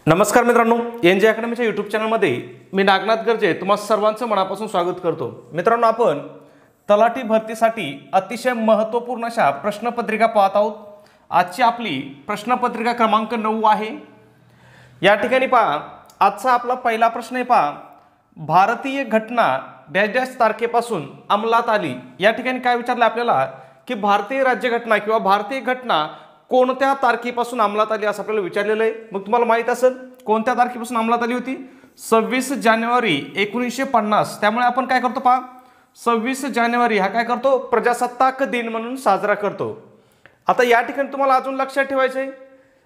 नमस्कार मित्रांनो, एन जे अकॅडमीच्या यूट्यूब चॅनलमध्ये मी नागनाथ गर्जे तुम्हा सर्वांचं मनापासून स्वागत करतो। मित्रांनो, आपण तलाठी भरतीसाठी अतिशय महत्त्वपूर्ण अशा प्रश्नपत्रिका पाहत आहोत। आजची आपली प्रश्नपत्रिका क्रमांक 9 आहे। या ठिकाणी पहा, आजचा आपला पहिला प्रश्न आहे। पहा, भारतीय घटना डॅश डॅश तारखेपासून अंमलात आली। या ठिकाणी काय विचारलं आपल्याला की भारतीय राज्यघटना किंवा भारतीय घटना कोणत्या तारखेपासून अंमलात आली असं आपल्याला विचारलेलं आहे। मग तुम्हाला माहित असेल कोणत्या तारखेपासून अंमलात आली होती? 26 जानेवारी 1950। त्यामुळे आपण काय करतो पहा, 26 जानेवारी हा काय करतो, प्रजासत्ताक दिन म्हणून साजरा करतो। आता या ठिकाणी तुम्हाला अजून लक्षात ठेवायचं आहे।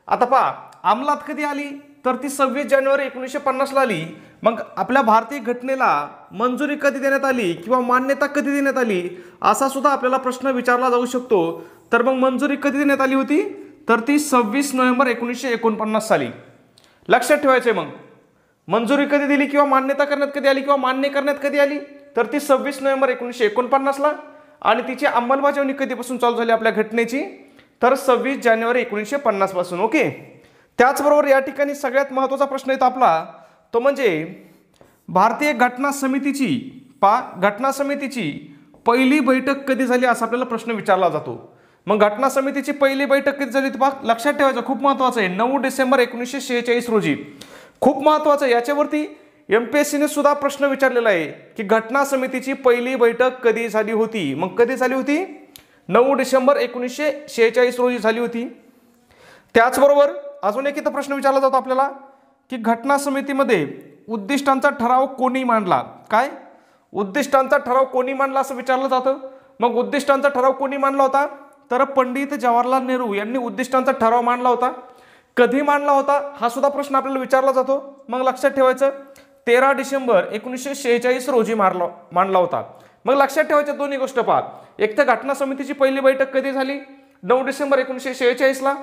आता पहा, अंमलात कधी आली तर ती 26 जानेवारी 1950 ला आली। मग आपल्या भारतीय घटनेला मंजुरी कधी देण्यात आली किंवा मान्यता कधी देण्यात आली असा सुद्धा आपल्याला प्रश्न विचारला जाऊ शकतो। तर मग मंजुरी कधी देण्यात आली होती तर ती 26 नोव्हेंबर 1949 साली। लक्षात ठेवायचे। मग मंजुरी कधी दिली किंवा मान्यता करण्यात कधी आली किंवा मान्य करण्यात कधी आली तर ती 26 नोव्हेंबर 1949 ला। आणि तिची अंमलबजावणी कधीपासून चालू झाली आपल्या घटनेची तर 26 जानेवारी 1950 पासून। ओके, त्याचबरोबर या ठिकाणी सगळ्यात महत्त्वाचा प्रश्न येतो आपला, तो म्हणजे भारतीय घटना समितीची पहिली बैठक कधी झाली असा आपल्याला प्रश्न विचारला जातो। मग घटना समितीची पहिली बैठक कधी झाली पहा, लक्षात ठेवायचं, खूप महत्त्वाचं आहे। 9 डिसेंबर 1946 रोजी। खूप महत्त्वाचं आहे, याच्यावरती एमपीएससीने सुद्धा प्रश्न विचारलेला आहे की घटना समितीची पहिली बैठक कधी झाली होती। मग कधी झाली होती? 9 डिसेंबर 1946 रोजी झाली होती। त्याचबरोबर अजून एक इथं प्रश्न विचारला जातो आपल्याला की घटना समितीमध्ये उद्दिष्टांचा ठराव कोणी मांडला? काय उद्दिष्टांचा ठराव कोणी मांडला असं विचारलं जातं। मग उद्दिष्टांचा ठराव कोणी मांडला होता तर पंडित जवाहरलाल नेहरू यांनी उद्दिष्टांचा ठराव मांडला होता। कधी मांडला होता हा सुद्धा प्रश्न आपल्याला विचारला जातो। मग लक्षात ठेवायचं, 13 डिसेंबर 1946 रोजी मांडला होता। मग लक्षात ठेवायच्या दोन्ही गोष्ट पहा, एक तर घटना समितीची पहिली बैठक कधी झाली 9 डिसेंबर 1946 ला।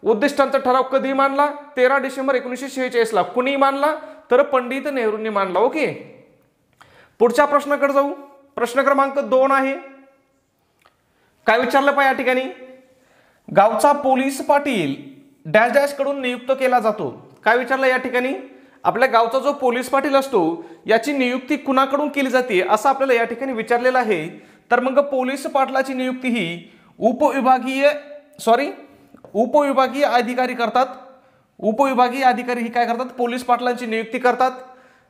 उद्दिष्टांचा ठराव कधी मांडला 13 डिसेंबर 1946 ला। कुणी मांडला तर पंडित नेहरूंनी मांडला। ओके, पुढच्या प्रश्नाकडे जाऊ। प्रश्न क्रमांक 2 आहे। काय विचारलं पाहिजे या ठिकाणी, गावचा पोलीस पाटील डॅश डॅश कडून नियुक्त केला जातो। काय विचारलं या ठिकाणी, आपल्या गावचा जो पोलीस पाटील असतो याची नियुक्ती कुणाकडून केली जाते असं आपल्याला या ठिकाणी विचारलेलं आहे। तर मग पोलीस पाटलाची नियुक्ती ही उपविभागीय अधिकारी करतात। उपविभागीय अधिकारी ही काय करतात, पोलीस पाटलांची नियुक्ती करतात।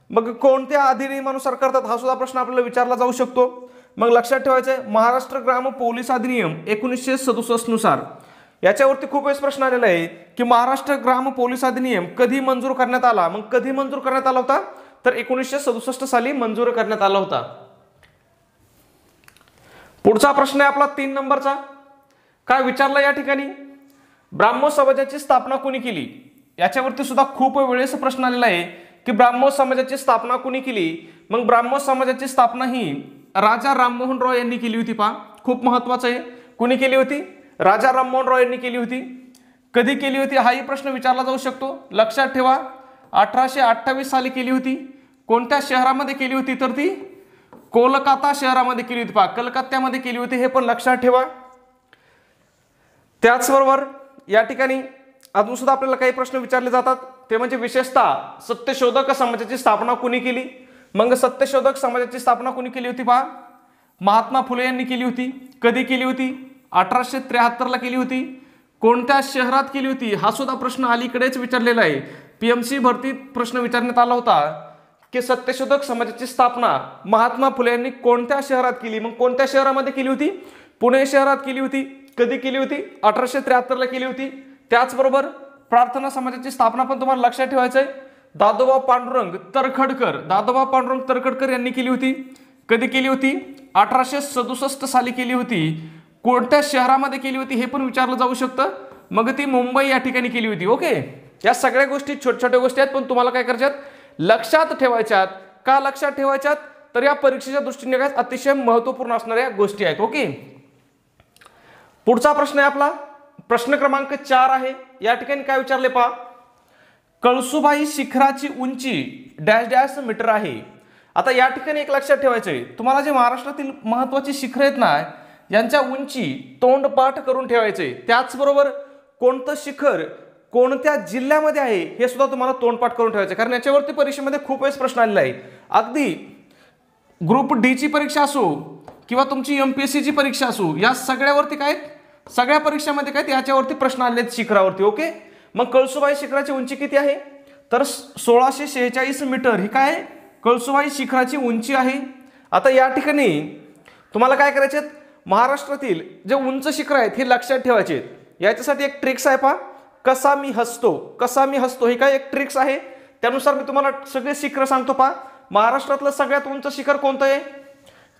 मग कोणत्या अधिनियमानुसार करतात हा सुद्धा प्रश्न आपल्याला विचारला जाऊ शकतो। मग लक्षात ठेवायचं, महाराष्ट्र ग्राम पोलीस अधिनियम 1967 नुसार। याच्यावरती खूप वेळेस प्रश्न आलेला आहे की महाराष्ट्र ग्राम पोलीस अधिनियम कधी मंजूर करण्यात आला। मग कधी मंजूर करण्यात आला होता तर 1967 साली मंजूर करण्यात आला होता। पुढचा प्रश्न आहे आपला 3 नंबरचा। काय विचारलं या ठिकाणी, ब्राह्मो समाजाची स्थापना कोणी केली? याच्यावरती सुद्धा खूप वेळेस प्रश्न आलेला आहे की ब्राह्मो समाजाची स्थापना कोणी केली। मग ब्राह्मो समाजाची स्थापना ही राजा राममोहन रॉय यांनी केली होती। पहा, खूप महत्त्वाचं आहे, कोणी केली होती? राजा राममोहन रॉय यांनी केली होती। कधी केली होती हाही प्रश्न विचारला जाऊ शकतो। लक्षात ठेवा, 1828 साली केली होती। कोणत्या शहरामध्ये केली होती तर ती कोलकाता शहरामध्ये केली होती। पहा, कलकत्त्यामध्ये केली होती, हे पण लक्षात ठेवा। त्याचबरोबर या ठिकाणी अजून सुद्धा आपल्याला काही प्रश्न विचारले जातात, ते म्हणजे विशेषतः सत्यशोधक समाजाची स्थापना कोणी केली। मग सत्यशोधक समाजाची स्थापना कोणी केली होती? पहा, महात्मा फुले यांनी केली होती। कधी केली होती? 1873 ला केली होती। कोणत्या शहरात केली होती हा सुद्धा प्रश्न अलीकडेच विचारलेला आहे। पीएमसी भरतीत प्रश्न विचारण्यात आला होता की सत्यशोधक समाजाची स्थापना महात्मा फुले यांनी कोणत्या शहरात केली। मग कोणत्या शहरामध्ये केली होती? पुणे शहरात केली होती। कधी केली होती? 1873 ला केली होती। त्याचबरोबर प्रार्थना समाजाची स्थापना पण तुम्हाला लक्षात ठेवायचं आहे, दादोबा पांडुरंग तरखडकर यांनी केली होती। कधी केली होती? 1867 साली केली होती। कोणत्या शहरामध्ये केली होती हे पण विचारलं जाऊ शकतं। मग ती मुंबई या ठिकाणी केली होती। ओके, या सगळ्या गोष्टी छोट्या छोट्या गोष्टी आहेत, पण तुम्हाला काय करायच्यात, लक्षात ठेवायच्यात। का लक्षात ठेवायच्यात तर या परीक्षेच्या दृष्टीने काय अतिशय महत्त्वपूर्ण असणाऱ्या गोष्टी आहेत। ओके, पुढचा प्रश्न आहे आपला प्रश्न क्रमांक 4 आहे। या ठिकाणी काय विचारले पहा, कळसुबाई शिखराची उंची डॅश डॅश मीटर आहे। आता या ठिकाणी एक लक्षात ठेवायचं आहे, तुम्हाला जे महाराष्ट्रातील महत्त्वाची शिखर आहेत ना यांच्या उंची तोंडपाठ करून ठेवायचे। त्याचबरोबर कोणतं शिखर कोणत्या जिल्ह्यामध्ये आहे हे सुद्धा तुम्हाला तोंडपाठ करून ठेवायचं, कारण याच्यावरती परीक्षेमध्ये खूप वेळेस प्रश्न आलेला आहे. अगदी ग्रुप डी ची परीक्षा असो किंवा तुमची MPSC ची परीक्षा असो, या सगळ्यावरती काय, सगळ्या परीक्षामध्ये काय याच्यावरती प्रश्न आले आहेत शिखरावरती. ओके, मग कळसुबाई शिखराची उंची किती आहे, तर 1646 मीटर ही काय कळसुबाई शिखराची उंची आहे. आता या ठिकाणी तुम्हाला काय करायचे, महाराष्ट्रातील जे उंच शिखर आहेत हे लक्षात ठेवायचे. याच्यासाठी एक ट्रिक्स आहे पहा, कसा मी हसतो, कसा मी हसतो ही काय एक ट्रिक्स आहे. त्यानुसार मी तुम्हाला सगळे शिखर सांगतो पहा. महाराष्ट्रातलं सगळ्यात उंच शिखर कोणतं आहे,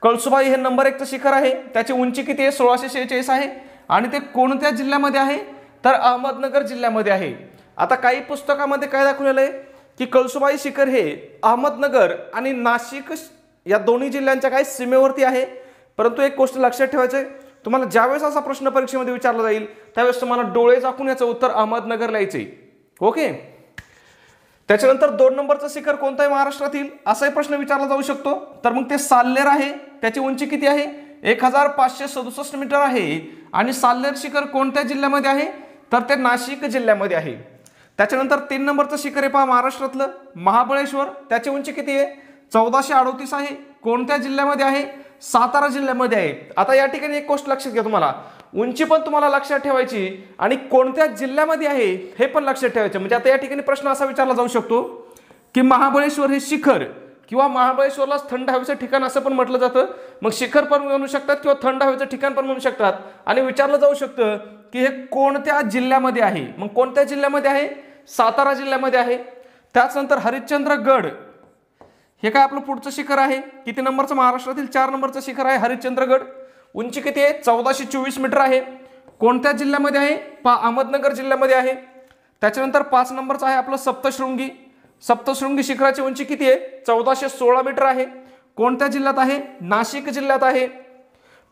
कळसुबाई हे नंबर 1चं शिखर आहे. त्याची उंची किती आहे, 1646 आहे. आणि ते कोणत्या जिल्ह्यामध्ये आहे, तर अहमदनगर जिल्ह्यामध्ये आहे. आता काही पुस्तकामध्ये काय दाखवलेलं आहे की कळसुबाई शिखर हे अहमदनगर आणि नाशिक या दोन्ही जिल्ह्यांच्या काही सीमेवरती आहे. परंतु एक गोष्ट लक्षात ठेवायचं आहे, तुम्हाला ज्यावेळेस असा प्रश्न परीक्षेमध्ये विचारला जाईल त्यावेळेस तुम्हाला डोळे झाकून याचं उत्तर अहमदनगर लिहायचे. ओके, त्याच्यानंतर 2 नंबरचं शिखर कोणतं आहे महाराष्ट्रातील, असाही प्रश्न विचारला जाऊ शकतो. तर मग ते साल्लेर आहे. त्याची उंची किती आहे, 1567 मीटर आहे. आणि साल्लेर शिखर कोणत्या जिल्ह्यामध्ये आहे, तर ते नाशिक जिल्ह्यामध्ये आहे. त्याच्यानंतर 3 नंबरचं शिखर आहे पहा महाराष्ट्रातलं महाबळेश्वर. त्याची उंची किती आहे, 1438 आहे. कोणत्या जिल्ह्यामध्ये आहे, सातारा जिल्ह्यामध्ये आहे. आता या ठिकाणी एक गोष्ट लक्षात घ्या, तुम्हाला उंची पण तुम्हाला लक्षात ठेवायची आणि कोणत्या जिल्ह्यामध्ये आहे हे पण लक्षात ठेवायचं. म्हणजे आता या ठिकाणी प्रश्न असा विचारला जाऊ शकतो की महाबळेश्वर हे शिखर किंवा महाबळेश्वरला थंड हवेचं ठिकाण असं पण म्हटलं जातं. मग शिखर पण म्हणू शकतात किंवा थंड हवेचं ठिकाण पण म्हणू शकतात. आणि विचारलं जाऊ शकतं की हे कोणत्या जिल्ह्यामध्ये आहे. मग कोणत्या जिल्ह्यामध्ये आहे, सातारा जिल्ह्यामध्ये आहे. त्याचनंतर हरिश्चंद्रगड हे काय आपलं पुढचं शिखर आहे, किती नंबरचं, महाराष्ट्रातील 4 नंबरचं शिखर आहे हरिश्चंद्रगड. उंची किती आहे, 1424 मीटर आहे. कोणत्या जिल्ह्यामध्ये आहे, अहमदनगर जिल्ह्यामध्ये आहे. त्याच्यानंतर 5 नंबरचं आहे आपलं सप्तशृंगी. सप्तशृंगी शिखराची उंची किती आहे, 1416 मीटर आहे. कोणत्या जिल्ह्यात आहे, नाशिक जिल्ह्यात आहे.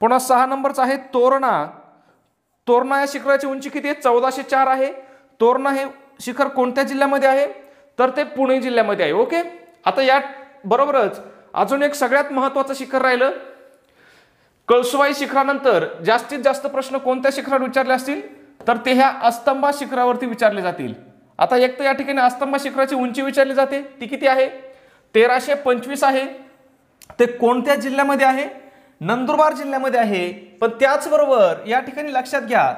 पुन्हा 6 नंबरचं आहे तोरणा. तोरणा या शिखराची उंची किती आहे, 1404 आहे. तोरणा हे शिखर कोणत्या जिल्ह्यामध्ये आहे, तर ते पुणे जिल्ह्यामध्ये आहे. ओके, आता या बरोबरच अजून एक सगळ्यात महत्त्वाचं शिखर राहिलं. कळसुबाई शिखरानंतर जास्तीत जास्त प्रश्न कोणत्या शिखरावर विचारले असतील, तर ते ह्या अस्तंबा शिखरावरती विचारले जातील. आता एक तर या ठिकाणी अस्तंबा शिखराची उंची विचारली जाते, ती किती आहे, 1325 आहे. ते कोणत्या जिल्ह्यामध्ये आहे, नंदुरबार जिल्ह्यामध्ये आहे. पण त्याचबरोबर या ठिकाणी लक्षात घ्या,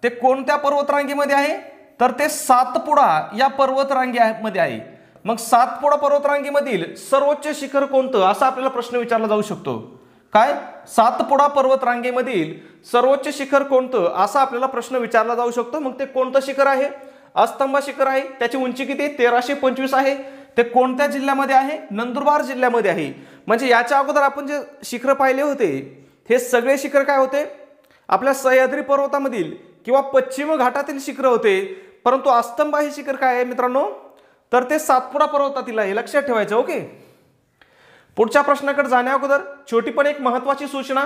ते कोणत्या पर्वतरांगेमध्ये आहे, तर ते सातपुडा या पर्वतरांगेमध्ये आहे. मग सातपुडा पर्वतरांगेमधील सर्वोच्च शिखर कोणतं, असा आपल्याला प्रश्न विचारला जाऊ शकतो. काय, सातपुडा पर्वतरांगेमधील सर्वोच्च शिखर कोणतं, असा आपल्याला प्रश्न विचारला जाऊ शकतो. मग ते कोणतं शिखर आहे, अस्तंबा शिखर आहे. त्याची उंची किती, 1325 आहे. ते कोणत्या जिल्ह्यामध्ये आहे, नंदुरबार जिल्ह्यामध्ये आहे. म्हणजे याच्या अगोदर आपण जे शिखर पाहिले होते हे सगळे शिखर काय होते, आपल्या सह्याद्री पर्वतामधील किंवा पश्चिम घाटातील शिखर होते. परंतु अस्तंबा हे शिखर काय आहे मित्रांनो, तर ते सातपुडा पर्वतातील आहे. लक्षात ठेवायचं. ओके, पुढच्या प्रश्नाकडे जाण्या अगोदर छोटी पण एक महत्त्वाची सूचना.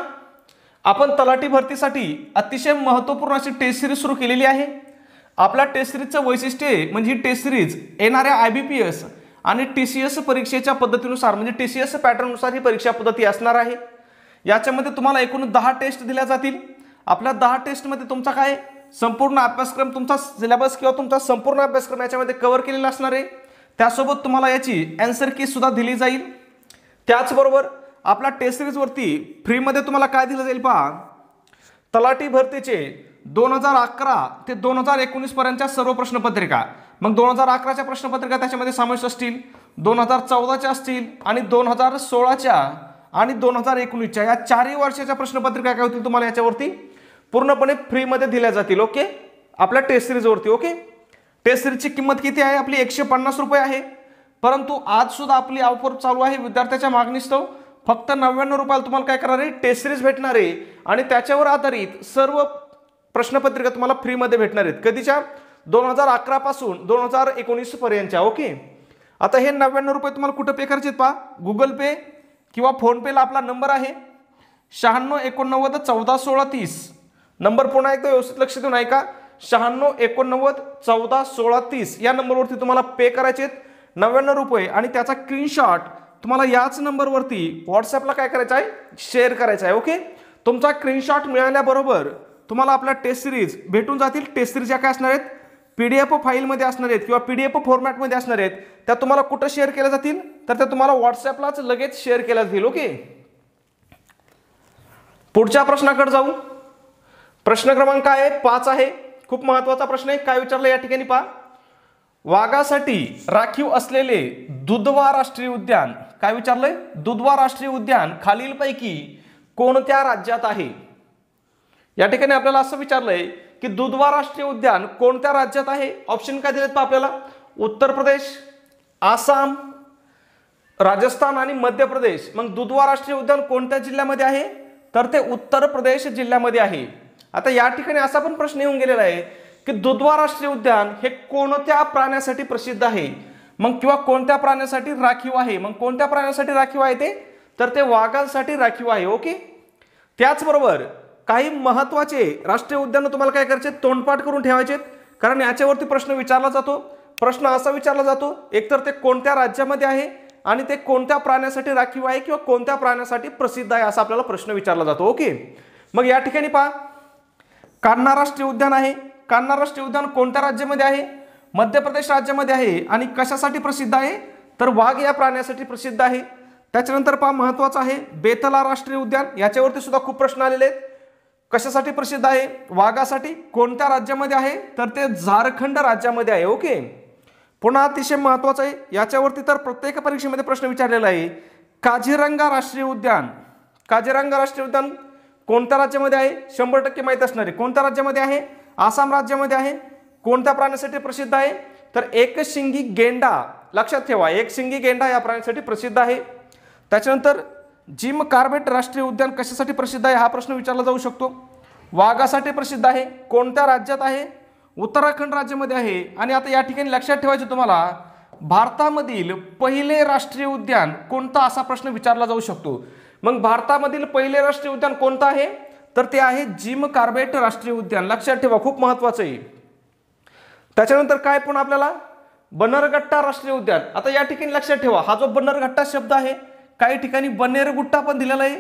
आपण तलाठी भरतीसाठी अतिशय महत्त्वपूर्ण अशी टेस्ट सिरीज सुरू केलेली आहे. आपल्या टेस्ट सिरीजचं वैशिष्ट्य म्हणजे टेस्ट सिरीज येणाऱ्या IBPS आणि TCS परीक्षेच्या पद्धतीनुसार म्हणजे TCS पॅटर्ननुसार ही परीक्षा पद्धती असणार आहे. याच्यामध्ये तुम्हाला एकूण 10 टेस्ट दिल्या जातील. आपल्या 10 टेस्टमध्ये तुमचा काय संपूर्ण अभ्यासक्रम, तुमचा सिलेबस किंवा तुमचा संपूर्ण अभ्यासक्रम याच्यामध्ये कव्हर केलेला असणार आहे. त्यासोबत तुम्हाला याची आन्सर की सुद्धा दिली जाईल. त्याचबरोबर आपल्या टेस्ट सिरीजवरती फ्रीमध्ये तुम्हाला काय दिलं जाईल पहा, तलाठी भरतीचे 2011 ते 2019 पर्यंतच्या सर्व प्रश्नपत्रिका. मग 2011च्या प्रश्नपत्रिका त्याच्यामध्ये समावेश असतील, 2014च्या असतील आणि 2016च्या आणि 2019च्या या 4ही वर्षाच्या प्रश्नपत्रिका काय होतील तुम्हाला याच्यावरती पूर्णपणे फ्रीमध्ये दिल्या जातील. ओके, आपल्या टेस्ट सिरीजवरती. ओके, टेस्ट सिरीजची किंमत किती आहे आपली, 150 रुपये आहे. परंतु आज सुद्धा आपली ऑफर चालू आहे विद्यार्थ्याच्या मागणीस्तव. फक्त 99 रुपयाला तुम्हाला काय करणार आहे, टेस्ट सिरीज भेटणार आहे आणि त्याच्यावर आधारित सर्व प्रश्नपत्रिका तुम्हाला फ्रीमध्ये भेटणार आहेत. कधीच्या, 2011 पासून 2019 पर्यंतच्या. ओके, आता हे 99 रुपये तुम्हाला कुठं पे करायचे पहा, गुगल पे किंवा फोनपेला आपला नंबर आहे 9689 14 16 30. नंबर पुन्हा एकदा व्यवस्थित लक्ष देऊन ऐका, 9689 14 16 30 या नंबरवरती तुम्हाला पे करायचे 99 रुपये आणि त्याचा स्क्रीनशॉट तुम्हाला याच नंबरवरती व्हॉट्सअपला काय करायचं आहे, शेअर करायचा आहे. ओके, तुमचा स्क्रीनशॉट मिळाल्याबरोबर तुम्हाला आपला टेस्ट सिरीज भेटून जातील. टेस्ट सिरीज या काय असणार आहेत, PDF फाईलमध्ये असणार आहेत किंवा PDF फॉर्मॅटमध्ये असणार आहेत त्या तुम्हाला कुठं शेअर केल्या जातील, तर त्या तुम्हाला व्हॉट्सॲपलाच लगेच शेअर केल्या जातील. ओके, पुढच्या प्रश्नाकडे जाऊ. प्रश्न क्रमांक आहे 5 आहे, खूप महत्त्वाचा प्रश्न आहे. काय विचारलं या ठिकाणी पहा, वाघासाठी राखीव असलेले दुधवा राष्ट्रीय उद्यान, काय विचारलंय, दुधवा राष्ट्रीय उद्यान खालीलपैकी कोणत्या राज्यात आहे. या ठिकाणी आपल्याला असं विचारलंय की दुधवा राष्ट्रीय उद्यान कोणत्या राज्यात आहे. ऑप्शन काय दिलेत पहा आपल्याला, उत्तर प्रदेश, आसाम, राजस्थान आणि मध्य प्रदेश. मग दुधवा राष्ट्रीय उद्यान कोणत्या जिल्ह्यामध्ये आहे, तर ते उत्तर प्रदेश जिल्ह्यामध्ये आहे. आता या ठिकाणी असा पण प्रश्न येऊन गेलेला आहे की दुधवा राष्ट्रीय उद्यान हे कोणत्या प्राण्यासाठी प्रसिद्ध आहे, मग किंवा कोणत्या प्राण्यासाठी राखीव आहे. मग कोणत्या प्राण्यासाठी राखीव आहे ते, तर ते वाघांसाठी राखीव आहे. ओके, त्याचबरोबर काही महत्त्वाचे राष्ट्रीय उद्यान तुम्हाला काय करायचे, तोंडपाठ करून ठेवायचे, कारण याच्यावरती प्रश्न विचारला जातो. प्रश्न असा विचारला जातो, एकतर ते कोणत्या राज्यामध्ये आहे आणि ते कोणत्या प्राण्यासाठी राखीव आहे किंवा कोणत्या प्राण्यासाठी प्रसिद्ध आहे असा आपल्याला प्रश्न विचारला जातो. ओके, मग या ठिकाणी पहा, कान्हा राष्ट्रीय उद्यान आहे. कान्हा राष्ट्रीय उद्यान कोणत्या राज्यामध्ये आहे, मध्य प्रदेश राज्यामध्ये आहे आणि कशासाठी प्रसिद्ध आहे, तर वाघ या प्राण्यासाठी प्रसिद्ध आहे. त्याच्यानंतर पहा महत्त्वाचं आहे बेतला राष्ट्रीय उद्यान, याच्यावरती सुद्धा खूप प्रश्न आलेले आहेत. कशासाठी प्रसिद्ध आहे, वाघासाठी. कोणत्या राज्यामध्ये आहे, तर ते झारखंड राज्यामध्ये आहे. ओके, पुन्हा अतिशय महत्त्वाचं आहे, याच्यावरती तर प्रत्येक परीक्षेमध्ये प्रश्न विचारलेला आहे, काझीरंगा राष्ट्रीय उद्यान. काझीरंगा राष्ट्रीय उद्यान कोणत्या राज्यामध्ये आहे, 100% माहीत असणार आहे. कोणत्या राज्यामध्ये आहे, आसाम राज्यामध्ये आहे. कोणत्या प्राण्यासाठी प्रसिद्ध आहे, तर एकशिंगी गेंडा. लक्षात ठेवा, एकशिंगी गेंडा या प्राण्यासाठी प्रसिद्ध आहे. त्याच्यानंतर जिम कार्बेट राष्ट्रीय उद्यान कशासाठी प्रसिद्ध आहे, हा प्रश्न विचारला जाऊ शकतो. वाघासाठी प्रसिद्ध आहे. कोणत्या राज्यात आहे, उत्तराखंड राज्यामध्ये आहे. आणि आता या ठिकाणी लक्षात ठेवायचं तुम्हाला, भारतामधील पहिले राष्ट्रीय उद्यान कोणतं असा प्रश्न विचारला जाऊ शकतो. मग भारतामधील पहिले राष्ट्रीय उद्यान कोणतं आहे, तर ते आहे जिम कार्बेट राष्ट्रीय उद्यान. लक्षात ठेवा, खूप महत्त्वाचं आहे. त्याच्यानंतर काय पुन्हा आपल्याला, बन्नेरघट्टा राष्ट्रीय उद्यान. आता या ठिकाणी लक्षात ठेवा, हा जो बन्नेरघट्टा शब्द आहे, काही ठिकाणी बन्नेरगुट्टा पण दिलेला आहे,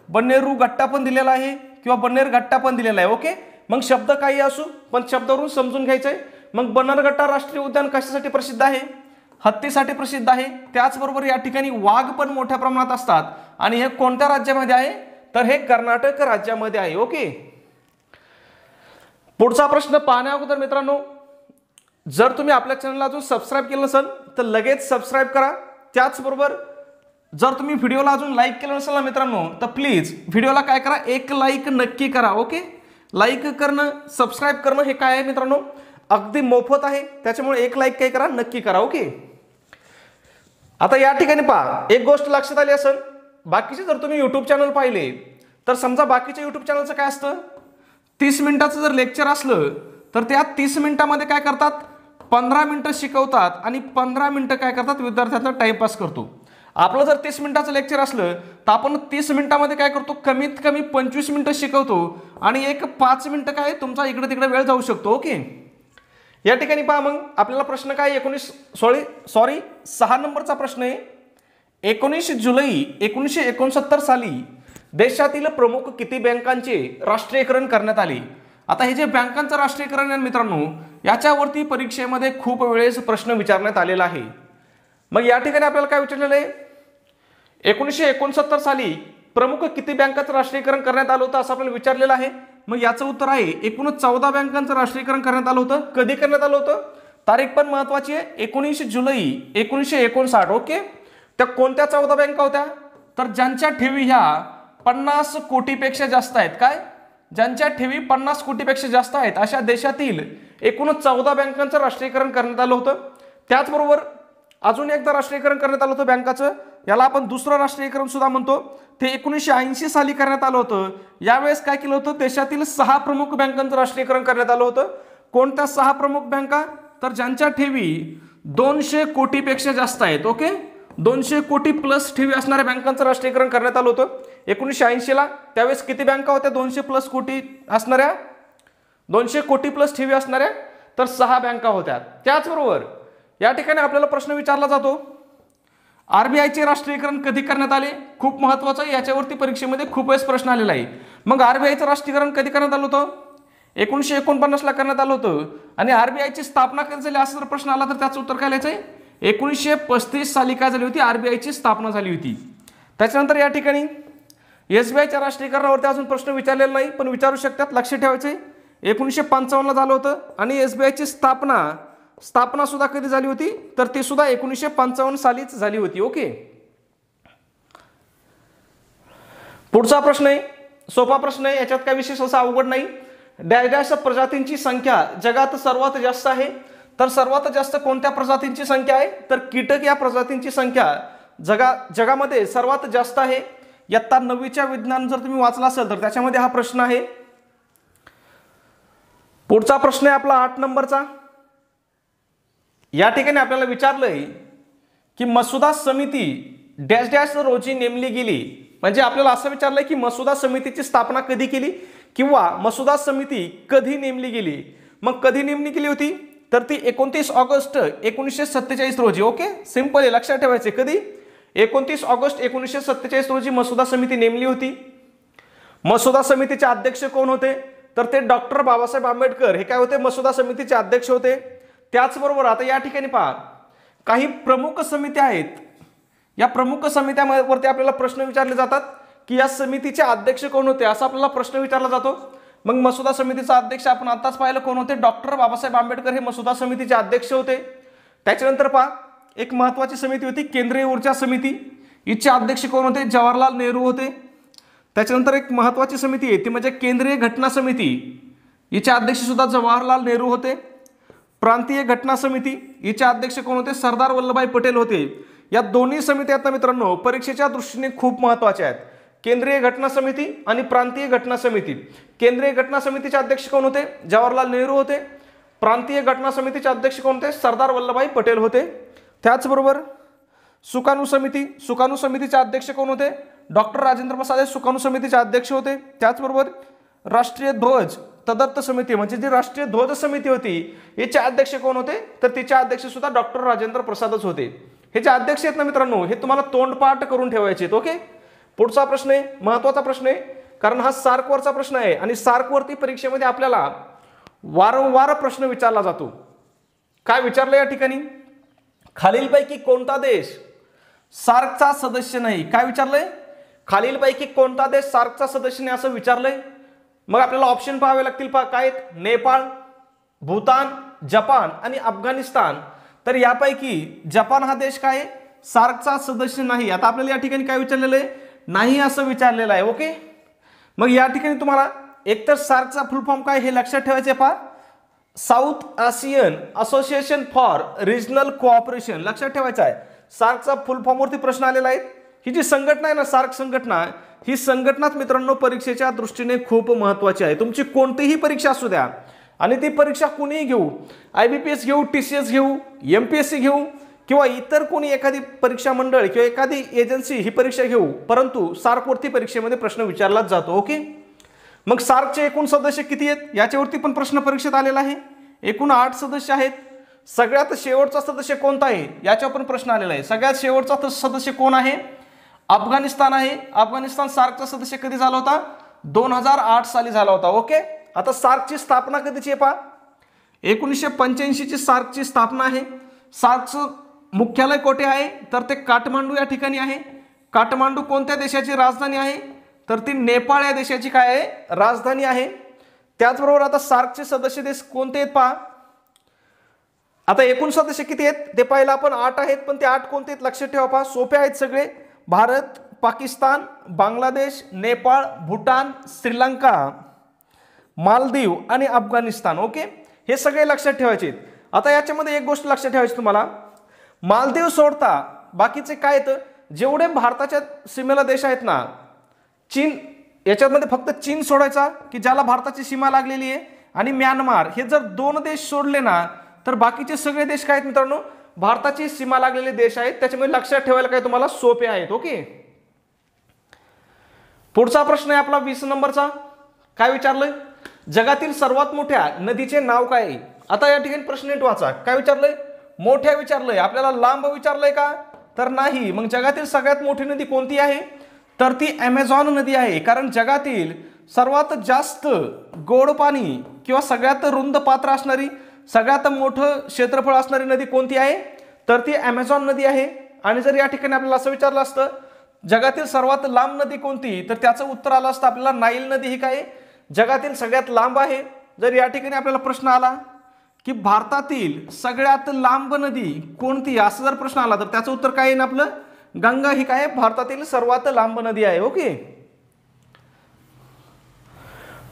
बन्नेरुगट्टा पण दिलेला आहे किंवा बन्नेरघट्टा पण दिलेला आहे. ओके, मग शब्द काही असू पण शब्दावरून समजून घ्यायचं आहे. मग बन्नेरघट्टा राष्ट्रीय उद्यान कशासाठी प्रसिद्ध आहे, हत्तीसाठी प्रसिद्ध आहे. त्याचबरोबर या ठिकाणी वाघ पण मोठ्या प्रमाणात असतात आणि हे कोणत्या राज्यामध्ये आहे, तर हे कर्नाटक राज्यामध्ये आहे. ओके, पुढचा प्रश्न पाहण्या अगोदर मित्रांनो, जर तुम्ही आपल्या चॅनलला अजून सबस्क्राईब केलं नसेल तर लगेच सबस्क्राईब करा. त्याचबरोबर जर तुम्ही व्हिडिओला अजून लाईक केलं नसेल ना मित्रांनो, तर प्लीज व्हिडिओला काय करा, एक लाईक नक्की करा. ओके, लाईक करणं, सबस्क्राईब करणं हे काय आहे मित्रांनो, अगदी मोफत आहे. त्याच्यामुळे एक लाईक काय करा, नक्की करा. ओके, आता या ठिकाणी पहा, एक गोष्ट लक्षात आली असेल, बाकीचे जर तुम्ही यूट्यूब चॅनल पाहिले तर समजा बाकीच्या यूट्यूब चॅनलचं काय असतं, 30 मिनिटाचं जर लेक्चर असलं तर त्या 30 मिनिटामध्ये काय करतात, 15 मिनिटं शिकवतात आणि 15 मिनिटं काय करतात, विद्यार्थ्यांचा टाइमपास करतो. आपलं जर 30 मिनिटाचं लेक्चर असलं तर आपण 30 मिनिटामध्ये काय करतो, कमीत कमी 25 मिनिटं शिकवतो आणि एक 5 मिनिटं काय तुमचा इकडे तिकडे वेळ जाऊ शकतो. ओके, या ठिकाणी पहा, मग आपल्याला प्रश्न काय, 6 नंबरचा प्रश्न आहे. 19 जुलै 1969 साली देशातील प्रमुख किती बँकांचे राष्ट्रीयकरण करण्यात आले. आता हे जे बँकांचं राष्ट्रीयकरण आहे मित्रांनो, याच्यावरती परीक्षेमध्ये खूप वेळेस प्रश्न विचारण्यात आलेला आहे. मग या ठिकाणी आपल्याला काय विचारलेलं आहे, 1969 साली प्रमुख किती बँकांचं राष्ट्रीयकरण करण्यात आलं होतं असं आपल्याला विचारलेलं आहे. मग याचं उत्तर आहे एकूण 14 बँकांचं राष्ट्रीयकरण करण्यात आलं होतं. कधी करण्यात आलं होतं, तारीख पण महत्वाची आहे, 19 जुलै 1959. ओके, त्या कोणत्या 14 बँका होत्या, तर ज्यांच्या ठेवी ह्या 50 कोटीपेक्षा जास्त आहेत. काय, ज्यांच्या ठेवी 50 कोटीपेक्षा जास्त आहेत अशा देशातील एकूण 14 बँकांचं राष्ट्रीयकरण करण्यात आलं होतं. त्याचबरोबर अजून एकदा राष्ट्रीयकरण करण्यात आलं होतं बँकाचं, याला आपण दुसरं राष्ट्रीयकरण सुद्धा म्हणतो. ते 1980 साली करण्यात आलं होतं. यावेळेस काय केलं होतं, देशातील 6 प्रमुख बँकांचं राष्ट्रीयकरण करण्यात आलं होतं. कोणत्या 6 प्रमुख बँका, तर ज्यांच्या ठेवी 200 कोटीपेक्षा जास्त आहेत. ओके, 200 कोटी प्लस ठेवी असणाऱ्या बँकांचं राष्ट्रीयकरण करण्यात आलं होतं 1980 ला. त्यावेळेस किती बँका होत्या 200 प्लस कोटी असणाऱ्या, 200 कोटी प्लस ठेवी असणाऱ्या, तर 6 बँका होत्या. त्याचबरोबर या ठिकाणी आपल्याला प्रश्न विचारला जातो, आरबीआयचे राष्ट्रीयकरण कधी करण्यात आले. खूप महत्त्वाचं, याच्यावरती परीक्षेमध्ये खूप वेळेस प्रश्न आलेला आहे. मग आरबीआयचं राष्ट्रीयकरण कधी करण्यात आलं होतं, 1949 ला करण्यात आलं होतं. आणि आरबीआयची स्थापना कधी झाली असं जर प्रश्न आला तर त्याचं उत्तर काय लिहायचंय? 1935 साली काय झाली होती? आरबीआयची स्थापना झाली होती. त्याच्यानंतर या ठिकाणी एसबीआयच्या राष्ट्रीयकरणावरती अजून प्रश्न विचारलेला नाही, पण विचारू शकतात, लक्ष ठेवायचे. 1955 ला झालं होतं. आणि एसबीआयची स्थापना सुद्धा कधी झाली होती? तर ती सुद्धा 1955 सालीच झाली होती. ओके. पुढचा प्रश्न आहे, सोपा प्रश्न आहे, याच्यात काय विशेष असं अवघड नाही. डॅश प्रजातींची संख्या जगात सर्वात जास्त आहे. तर सर्वात जास्त कोणत्या प्रजातींची संख्या आहे? तर कीटक या प्रजातींची संख्या जगामध्ये सर्वात जास्त आहे. इयत्ता 9वीच्या विज्ञान जर तुम्ही वाचला असेल तर त्याच्यामध्ये हा प्रश्न आहे. पुढचा प्रश्न आहे आपला 8 नंबरचा. या ठिकाणी आपल्याला विचारलंय की मसुदा समिती डॅश डॅश रोजी नेमली गेली. म्हणजे आपल्याला असं विचारलंय की मसुदा समितीची स्थापना कधी केली किंवा मसुदा समिती कधी नेमली गेली. मग कधी नेमली गेली होती? तर ती 29 ऑगस्ट 1947 रोजी. ओके, सिंपल आहे, लक्षात ठेवायचे. कधी? 29 ऑगस्ट 1947 रोजी मसुदा समिती नेमली होती. मसुदा समितीचे अध्यक्ष कोण होते? तर ते डॉक्टर बाबासाहेब आंबेडकर हे काय होते? मसुदा समितीचे अध्यक्ष होते. त्याचबरोबर आता या ठिकाणी पहा, काही प्रमुख समित्या आहेत. या प्रमुख समित्यांवरती आपल्याला प्रश्न विचारले जातात की या समितीचे अध्यक्ष कोण होते, असा आपल्याला प्रश्न विचारला जातो. मग मसुदा समितीचा अध्यक्ष आपण आताच पाहिलं कोण होते? डॉक्टर बाबासाहेब आंबेडकर हे मसुदा समितीचे अध्यक्ष होते. त्याच्यानंतर पहा, एक महत्वाची समिती होती केंद्रीय ऊर्जा समिती. हिचे अध्यक्ष कोण होते? जवाहरलाल नेहरू होते. त्याच्यानंतर एक महत्वाची समिती आहे ती म्हणजे केंद्रीय घटना समिती. हिचे अध्यक्ष सुद्धा जवाहरलाल नेहरू होते. प्रांतीय घटना समिती हिचे अध्यक्ष कोण होते? सरदार वल्लभभाई पटेल होते. या दोन्ही समित्या आहेत ना मित्रांनो, परीक्षेच्या दृष्टीने खूप महत्वाच्या आहेत. केंद्रीय घटना समिती आणि प्रांतीय घटना समिती. केंद्रीय घटना समितीचे अध्यक्ष कोण होते? जवाहरलाल नेहरू होते. प्रांतीय घटना समितीचे अध्यक्ष कोण होते? सरदार वल्लभभाई पटेल होते. त्याचबरोबर सुकाणू समितीचे अध्यक्ष कोण होते? डॉक्टर राजेंद्र प्रसाद हे सुकाणू समितीचे अध्यक्ष होते. त्याचबरोबर राष्ट्रीय ध्वज तदर्थ समिती म्हणजे जी राष्ट्रीय ध्वज समिती होती याचे अध्यक्ष कोण होते? तर तिचे अध्यक्ष सुद्धा डॉक्टर राजेंद्र प्रसादच होते. हे जे अध्यक्ष आहेत ना मित्रांनो, हे तुम्हाला तोंडपाठ करून ठेवायचे आहेत. ओके. पुढचा प्रश्न आहे, महत्वाचा प्रश्न आहे, कारण हा सार्कवरचा प्रश्न आहे आणि सार्कवरती परीक्षेमध्ये आपल्याला वारंवार प्रश्न विचारला जातो. काय विचारलं या ठिकाणी? खालीलपैकी कोणता देश सार्कचा सदस्य नाही? काय विचारलंय? खालीलपैकी कोणता देश सार्कचा सदस्य नाही असं विचारलंय. मग आपल्याला ऑप्शन पाहावे लागतील. काय आहेत? नेपाळ, भूतान, जपान आणि अफगाणिस्तान. तर यापैकी जपान हा देश काय सार्कचा सदस्य नाही. आता आपल्याला या ठिकाणी काय विचारलेलं आहे? नाही असं विचारलेलं आहे. ओके. मग या ठिकाणी तुम्हाला एकतर सार्कचा फुल फॉर्म काय हे लक्षात ठेवायचे. पहा, South Asian Association for Regional Cooperation लक्षात ठेवायचं आहे. सार्कचा फुल फॉर्मवरती प्रश्न आलेला आहे. ही जी संघटना आहे ना, सार्क संघटना, ही संघटनाच मित्रांनो परीक्षेच्या दृष्टीने खूप महत्वाची आहे. तुमची कोणतीही परीक्षा असू द्या आणि ती परीक्षा कुणीही घेऊ, IBPS घेऊ, TCS घेऊ, MPSC घेऊ किंवा इतर कोणी एखादी परीक्षा मंडळ किंवा एखादी एजन्सी ही परीक्षा घेऊ, परंतु सार्कवरती परीक्षेमध्ये प्रश्न विचारलाच जातो. ओके. मग सार्कचे एकूण सदस्य किती आहेत याच्यावरती पण प्रश्न परीक्षेत आलेला आहे. एकूण 8 सदस्य आहेत. सगळ्यात शेवटचा सदस्य कोणता आहे याच्यावर पण प्रश्न आलेला आहे. सगळ्यात शेवटचा सदस्य कोण आहे? अफगाणिस्तान आहे. अफगाणिस्तान सार्कचा सदस्य कधी झाला होता? 2008 साली झाला होता. ओके. आता सार्कची स्थापना कधीची आहे पहा, 1985 ची सार्कची स्थापना आहे. सार्कचं मुख्यालय कोठे आहे? तर ते काठमांडू या ठिकाणी आहे. काठमांडू कोणत्या देशाची राजधानी आहे? तर ती नेपाळ या देशाची काय आहे? राजधानी आहे. त्याचबरोबर आता सार्कचे सदस्य देश कोणते आहेत पहा. आता एकूण सदस्य किती आहेत ते पाहिलं आपण. 8 आहेत, पण ते 8 कोणते आहेत लक्षात ठेवा. पहा, सोपे आहेत सगळे. भारत, पाकिस्तान, बांगलादेश, नेपाळ, भूटान, श्रीलंका, मालदीव आणि अफगाणिस्तान. ओके. हे सगळे लक्षात ठेवायचे. आता याच्यामध्ये एक गोष्ट लक्षात ठेवायची तुम्हाला, मालदीव सोडता बाकीचे काय आहेत? जेवढे भारताच्या सीमेला देश आहेत ना, चीन, याच्यामध्ये फक्त चीन सोडायचा की ज्याला भारताची सीमा लागलेली आहे, आणि म्यानमार, हे जर 2 देश सोडले ना तर बाकीचे सगळे देश काय आहेत मित्रांनो? भारताची सीमा लागलेले देश आहेत. त्याच्यामुळे लक्षात ठेवायला काय तुम्हाला सोपे आहेत. ओके. पुढचा प्रश्न आहे आपला 20 नंबरचा. काय विचारलंय? जगातील सर्वात मोठ्या नदीचे नाव काय आहे? आता या ठिकाणी प्रश्न नीट वाचा. काय विचारलंय? मोठ्या विचारलंय. आपल्याला लांब विचारलंय का? तर नाही. मग जगातील सगळ्यात मोठी नदी कोणती आहे? तर ती ॲमेझॉन नदी आहे. कारण जगातील सर्वात जास्त गोड पाणी किंवा सगळ्यात रुंद पात्र असणारी, सगळ्यात मोठं क्षेत्रफळ असणारी नदी कोणती आहे? तर ती ॲमेझॉन नदी आहे. आणि जर या ठिकाणी आपल्याला असं विचारलं असतं जगातील सर्वात लांब नदी कोणती, तर त्याचं उत्तर आलं असतं आपल्याला नाईल नदी ही काय जगातील सगळ्यात लांब आहे. जर या ठिकाणी आपल्याला प्रश्न आला की भारतातील सगळ्यात लांब नदी कोणती असं जर प्रश्न आला तर त्याचं उत्तर काय येईल आपलं गंगा ही काय भारतातील सर्वात लांब नदी आहे. ओके.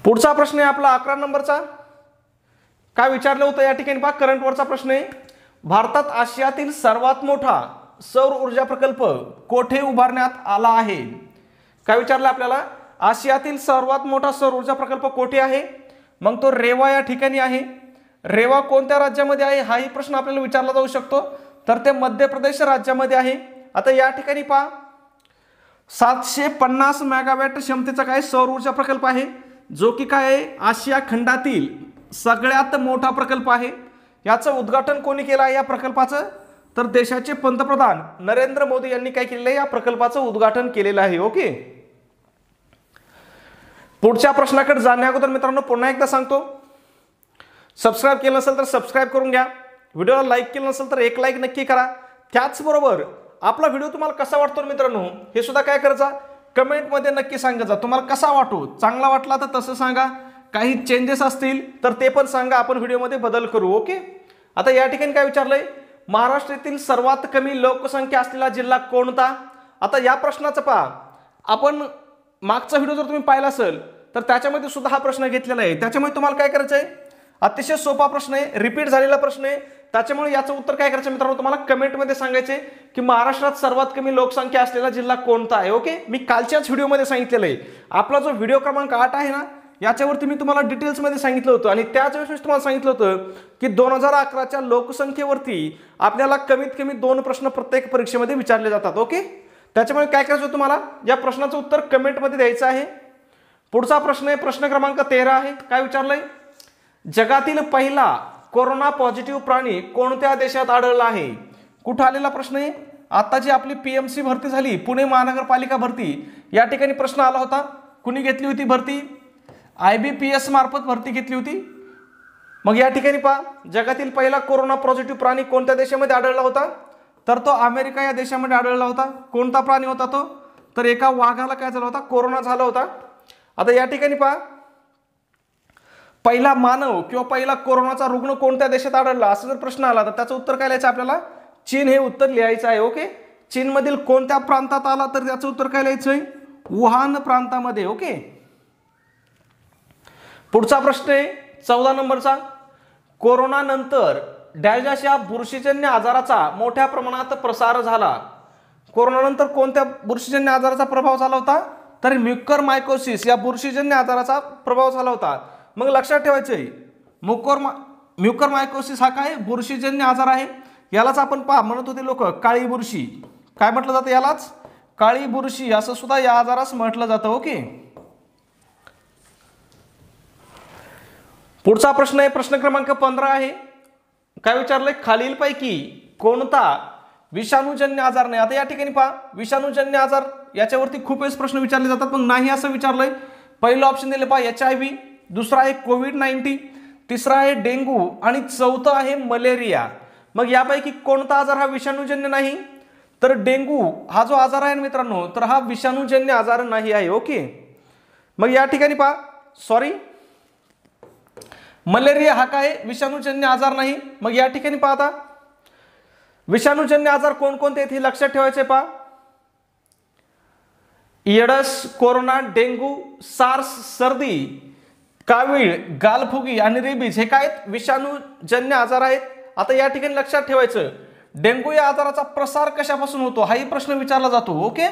पुढचा प्रश्न आहे आपला 11 नंबरचा. काय विचारलं होतं या ठिकाणी पहा, करंट वरचा प्रश्न आहे. भारतात आशियातील सर्वात मोठा सौर ऊर्जा प्रकल्प कोठे उभारण्यात आला आहे? काय विचारलं आपल्याला, आशियातील सर्वात मोठा सौर ऊर्जा प्रकल्प कोठे आहे? मग तो रेवा या ठिकाणी आहे. रेवा कोणत्या राज्यामध्ये आहे हाही प्रश्न आपल्याला विचारला जाऊ शकतो. तर ते मध्य प्रदेश राज्यामध्ये आहे. आता या ठिकाणी पहा 750 मेगावॅट क्षमतेचा काय सौर ऊर्जा प्रकल्प आहे, जो की काय आशिया खंडातील सगळ्यात मोठा प्रकल्प आहे. याचं उद्घाटन कोणी केलं आहे या प्रकल्पाचं? तर देशाचे पंतप्रधान नरेंद्र मोदी यांनी काय केलेलं आहे या प्रकल्पाचं उद्घाटन केलेलं आहे. ओके. पुढच्या प्रश्नाकडे जाण्या अगोदर मित्रांनो पुन्हा एकदा सांगतो, सबस्क्राईब केलं नसेल तर सबस्क्राईब करून घ्या. व्हिडिओला लाईक केलं नसेल तर एक लाईक नक्की करा. त्याचबरोबर आपला व्हिडिओ तुम्हाला कसा वाटतो मित्रांनो हे सुद्धा काय करायचा कमेंटमध्ये नक्की सांगायचा. तुम्हाला कसा वाटतो, चांगला वाटला तर तसं सांगा, काही चेंजेस असतील तर ते पण सांगा, आपण व्हिडिओमध्ये बदल करू. ओके. आता या ठिकाणी काय विचारलंय, महाराष्ट्रातील सर्वात कमी लोकसंख्या असलेला जिल्हा कोणता? आता या प्रश्नाचं पहा, आपण मागचा व्हिडिओ जर तुम्ही पाहिला असेल तर त्याच्यामध्ये सुद्धा हा प्रश्न घेतलेला आहे. त्याच्यामुळे तुम्हाला काय करायचं आहे, अतिशय सोपा प्रश्न आहे, रिपीट झालेला प्रश्न आहे. त्याच्यामुळे याचं उत्तर काय करायचं मित्रांनो तुम्हाला कमेंटमध्ये सांगायचे की महाराष्ट्रात सर्वात कमी लोकसंख्या असलेला जिल्हा कोणता आहे. ओके. मी कालच्याच व्हिडिओमध्ये सांगितलेलं आहे. आपला जो व्हिडिओ क्रमांक 8 आहे ना याच्यावरती मी तुम्हाला डिटेल्समध्ये सांगितलं होतं आणि त्याच वेळेस मी तुम्हाला सांगितलं होतं की 2011च्या लोकसंख्येवरती आपल्याला कमीत कमी 2 प्रश्न प्रत्येक परीक्षेमध्ये विचारले जातात. ओके. त्याच्यामुळे काय करायचं तुम्हाला या प्रश्नाचं उत्तर कमेंटमध्ये द्यायचं आहे. पुढचा प्रश्न आहे प्रश्न क्रमांक 13 आहे. काय विचारलंय, जगातील पहिला कोरोना पॉझिटिव्ह प्राणी कोणत्या देशात आढळला आहे? कुठं आलेला प्रश्न आहे, आता जी आपली पीएमसी भरती झाली, पुणे महानगरपालिका भरती, या ठिकाणी प्रश्न आला होता. कुणी घेतली होती भरती? IBPS मार्फत भरती घेतली होती. मग या ठिकाणी पहा जगातील पहिला कोरोना पॉझिटिव्ह प्राणी कोणत्या देशामध्ये आढळला होता? तर तो अमेरिका या देशामध्ये आढळला होता. कोणता प्राणी होता तो? तर एका वाघाला काय झाला होता, कोरोना झाला होता. आता या ठिकाणी पहा पहिला मानव किंवा पहिला कोरोनाचा रुग्ण कोणत्या देशात आढळला असं जर प्रश्न आला तर त्याचं उत्तर काय लिहायचं आपल्याला, चीन हे उत्तर लिहायचं आहे. ओके. चीनमधील कोणत्या प्रांतात आला तर त्याचं उत्तर काय लिहायचं आहे, वुहान प्रांतामध्ये. ओके. पुढचा प्रश्न आहे 14 नंबरचा, कोरोना नंतर डॅश या बुरशीजन्य आजाराचा मोठ्या प्रमाणात प्रसार झाला. कोरोना नंतर कोणत्या बुरशीजन्य आजाराचा प्रभाव झाला होता? तर म्युकरमायकोसिस या बुरशीजन्य आजाराचा प्रभाव झाला होता. मग लक्षात ठेवायचंय म्युकरमायकोसिस हा काय बुरशीजन्य आजार आहे. यालाच आपण पहा म्हणत होते लोक काळी बुरशी. काय म्हटलं जातं यालाच, काळी बुरशी असं सुद्धा या आजारास म्हटलं जातं. ओके. पुढचा प्रश्न आहे प्रश्न क्रमांक 15 आहे. काय विचारलंय, खालीलपैकी कोणता विषाणूजन्य आजार नाही? आता या ठिकाणी पहा विषाणूजन्य आजार याच्यावरती खूप वेळेस प्रश्न विचारले जातात पण नाही असं विचारलंय. पहिलं ऑप्शन दिले पहा HIV, दुसरा आहे कोविड-19, तिसरा आहे डेंग्यू आणि चौथं आहे मलेरिया. मग यापैकी कोणता आजार हा विषाणूजन्य नाही? तर डेंग्यू हा जो आजार आहे मित्रांनो तर हा विषाणूजन्य आजार नाही आहे. ओके. मग या ठिकाणी पहा सॉरी मलेरिया हा काय विषाणूजन्य आजार नाही. मग या ठिकाणी पहा आता विषाणूजन्य आजार कोणकोणते आहेत हे लक्षात ठेवायचे. पहा एडस, कोरोना, डेंग्यू, सार्स सर्दी, कावीळ, गालफुगी आणि रेबीज हे काय विषाणूजन्य आजार आहेत. आता या ठिकाणी लक्षात ठेवायचं डेंग्यू या आजाराचा प्रसार कशापासून होतो हाही प्रश्न विचारला जातो. ओके.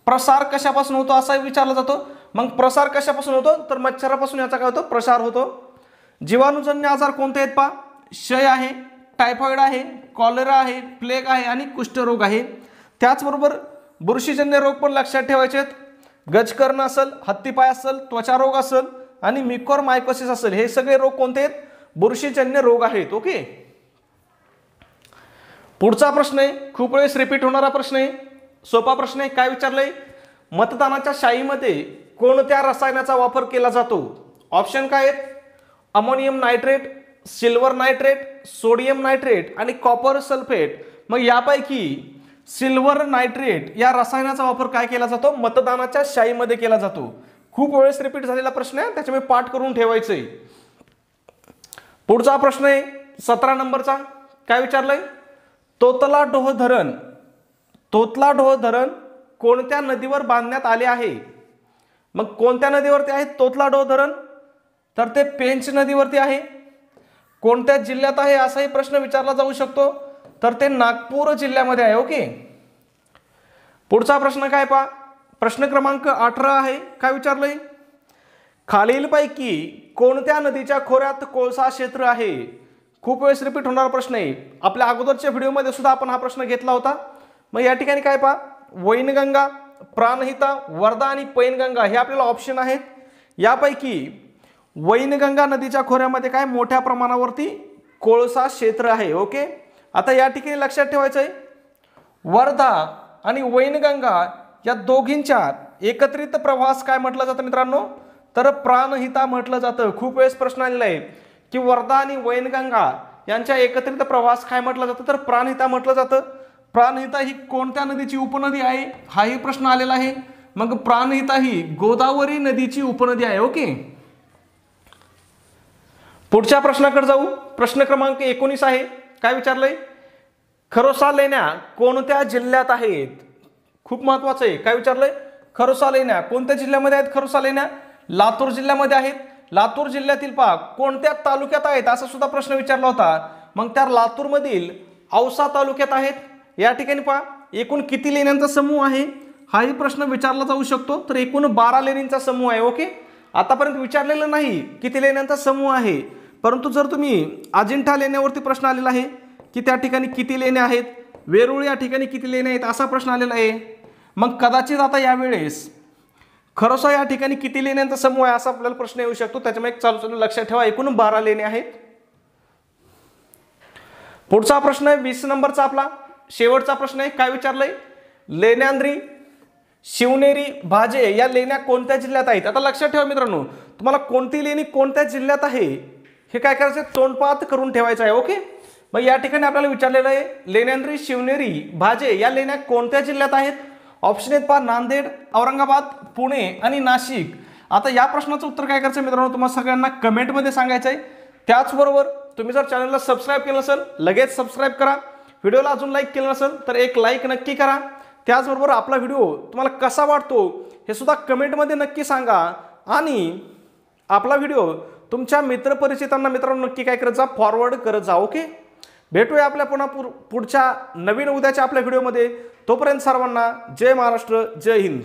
प्रसार कशापासून होतो असा विचारला जातो. मग प्रसार कशापासून होतो तर मच्छरापासून याचा काय होतो प्रसार होतो. जीवाणूजन्य आजार कोणते आहेत पहा, क्षय आहे, टायफॉइड आहे, कॉलेरा आहे, प्लेग आहे आणि कुष्ठरोग आहे. त्याचबरोबर बुरशीजन्य रोग पण लक्षात ठेवायचे आहेत. गजकर्ण असेल, हत्तीपाय असेल, त्वचारोग असेल आणि म्युकरमायकोसिस असेल हे सगळे रोग कोणते आहेत बुरशीजन्य रोग आहेत. ओके. पुढचा प्रश्न आहे खूप वेळेस रिपीट होणारा प्रश्न आहे, सोपा प्रश्न आहे. काय विचारलंय, मतदानाच्या शाईमध्ये कोणत्या रसायनाचा वापर केला जातो? ऑप्शन काय आहेत, ammonium nitrate, silver nitrate, sodium nitrate आणि कॉपर सल्फेट। मग यापैकी सिल्वर नायट्रेट या रसायनाचा वापर काय केला जातो? मतदानाच्या शाईमध्ये केला जातो। खूप वेळेस रिपीट झालेला प्रश्न आहे, त्याच्यामुळे पाठ करून ठेवायचंय। पुढचा प्रश्न आहे 17 नंबरचा, काय विचारलंय? तोतला डोह धरण कोणत्या नदीवर बांधण्यात आले आहे? मग कोणत्या नदीवरती आहे तोतला डोह धरण? तर ते पेंच नदीवरती आहे। कोणत्या जिल्ह्यात आहे असाही प्रश्न विचारला जाऊ शकतो, तर ते नागपूर जिल्ह्यामध्ये आहे। ओके, पुढचा प्रश्न काय पहा, प्रश्न क्रमांक 18 आहे, काय विचारलंय? खालीलपैकी कोणत्या नदीच्या खोऱ्यात कोळसा क्षेत्र आहे? खूप वेळेस रिपीट होणारा प्रश्न आहे, आपल्या अगोदरच्या व्हिडिओमध्ये सुद्धा आपण हा प्रश्न घेतला होता। मग या ठिकाणी काय पहा, वैनगंगा, प्राणहिता, वर्धा आणि पैनगंगा हे आपल्याला ऑप्शन आहेत। यापैकी वैनगंगा नदीच्या खोऱ्यामध्ये काय मोठ्या प्रमाणावरती कोळसा क्षेत्र आहे। ओके, आता या ठिकाणी लक्षात ठेवायचं आहे, वर्धा आणि वैनगंगा या दोघींच्या एकत्रित प्रवास काय म्हटलं जातं मित्रांनो? तर प्राणहिता म्हटलं जातं। खूप वेळेस प्रश्न आलेला आहे की वर्धा आणि वैनगंगा यांच्या एकत्रित प्रवास काय म्हटलं जातं? तर प्राणहिता म्हटलं जातं। प्राणहिता ही कोणत्या नदीची उपनदी आहे हाही प्रश्न आलेला आहे। मग प्राणहिता ही गोदावरी नदीची उपनदी आहे। ओके, पुढच्या प्रश्नाकडे जाऊ, प्रश्न क्रमांक 19 आहे, काय विचारलंय? खरोसा लेण्या कोणत्या जिल्ह्यात आहेत? खूप महत्वाचं आहे, काय विचारलंय? खरोसा लेण्या कोणत्या जिल्ह्यामध्ये आहेत? खरोसा लेण्या लातूर जिल्ह्यामध्ये आहेत। लातूर जिल्ह्यातील पहा कोणत्या तालुक्यात आहेत असा सुद्धा प्रश्न विचारला होता। मग त्या लातूर मधील औसा तालुक्यात आहेत। या ठिकाणी पहा एकूण किती लेण्यांचा समूह आहे हाही प्रश्न विचारला जाऊ शकतो, तर एकूण 12 लेण्यांचा समूह आहे। ओके, आतापर्यंत विचारलेलं नाही किती लेण्यांचा समूह आहे, परंतु जर तुम्ही अजिंठा लेण्यावरती प्रश्न आलेला आहे की त्या ठिकाणी किती लेण्या आहेत, वेरूळ या ठिकाणी किती लेण्या आहेत असा प्रश्न आलेला आहे। मग कदाचित आता यावेळेस खरोसा या ठिकाणी किती लेण्यांचा समूह आहे असा आपल्याला प्रश्न येऊ शकतो, त्याच्यामुळे एक चालू लक्षात ठेवा, एकूण 12 लेण्या आहेत। पुढचा प्रश्न आहे 20 नंबरचा, आपला शेवटचा प्रश्न आहे, काय विचारलंय? लेण्यांद्री, शिवनेरी, भाजे या लेण्या कोणत्या जिल्ह्यात आहेत? आता लक्षात ठेवा मित्रांनो, तुम्हाला कोणती लेणी कोणत्या जिल्ह्यात आहे हे काय करायचं, तोंडपाठ करून ठेवायचं आहे। ओके, मग या ठिकाणी आपल्याला विचारलेलं आहे लेण्यांद्री, शिवनेरी, भाजे या लेण्या कोणत्या जिल्ह्यात आहेत? ऑप्शन आहेत पहा, नांदेड, औरंगाबाद, पुणे आणि नाशिक। आता या प्रश्नाचं उत्तर काय करायचं मित्रांनो, तुम्हाला सगळ्यांना कमेंटमध्ये सांगायचं आहे। त्याचबरोबर तुम्ही जर चॅनलला सबस्क्राईब केलं नसेल लगेच सबस्क्राईब करा, व्हिडिओला अजून लाईक केलं नसेल तर एक लाईक नक्की करा। त्याचबरोबर आपला व्हिडिओ तुम्हाला कसा वाटतो हे सुद्धा कमेंटमध्ये नक्की सांगा, आणि आपला व्हिडिओ तुमच्या मित्रपरिचितांना मित्रांनो नक्की काय करत जा, फॉरवर्ड करत जा। ओके, भेटूया आपल्या पुढच्या नवीन उद्याच्या आपल्या व्हिडिओमध्ये। तोपर्यंत सर्वांना जय महाराष्ट्र, जय हिंद।